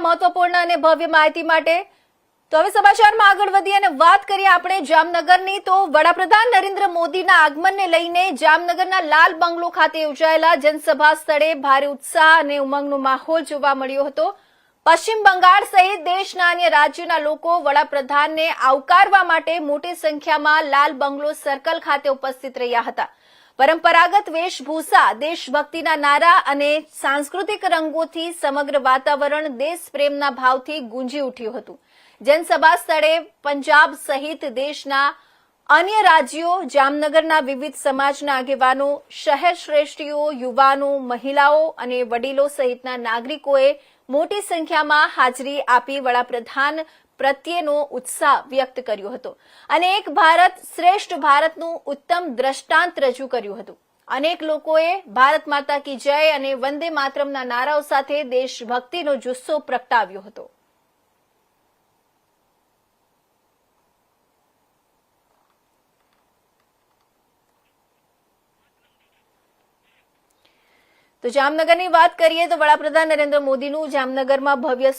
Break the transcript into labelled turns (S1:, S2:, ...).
S1: મહત્વપૂર્ણ અને ભવ્ય માહિતી માટે। તો હવે સમાચારમાં આગળ વધીએ અને વાત કરીએ આપણે જામનગરની। તો વડાપ્રધાન નરેન્દ્ર મોદીના આગમનને લઈને જામનગરના લાલ બંગલો ખાતે યોજાયેલા જનસભા સ્થળે ભારે ઉત્સાહ અને ઉમંગનો માહોલ જોવા મળ્યો હતો। પશ્ચિમ બંગાળ સહિત દેશના અન્ય રાજ્યોના લોકો વડાપ્રધાનને આવકારવા માટે મોટી સંખ્યામાં લાલ બંગલો સર્કલ ખાતે ઉપસ્થિત રહ્યા હતા। પરંપરાગત વેશભૂષા, દેશભક્તિના નારા અને સાંસ્કૃતિક રંગોથી સમગ્ર વાતાવરણ દેશપ્રેમના ભાવથી ગુંજી ઉઠ્યું હતું। જનસભા સ્થળે પંજાબ સહિત દેશના અન્ય રાજ્યો, જામનગરના વિવિધ સમાજના આગેવાનો, શહેર શ્રેષ્ઠીઓ, યુવાનો, મહિલાઓ અને વડીલો સહિતના નાગરિકોએ મોટી સંખ્યામાં હાજરી આપી વડાપ્રધાન પ્રત્યેનો ઉત્સાહ વ્યક્ત કર્યો હતો અને એક ભારત શ્રેષ્ઠ ભારતનું ઉત્તમ દ્રષ્ટાંત રજૂ કર્યું હતું। અનેક લોકોએ ભારત માતા કી જય અને વંદે માતરમના નારાઓ સાથે દેશભક્તિનો જુસ્સો પ્રગટાવ્યો હતો। તો જામનગરની વાત કરીએ તો વડાપ્રધાન નરેન્દ્ર મોદીનું જામનગરમાં ભવ્ય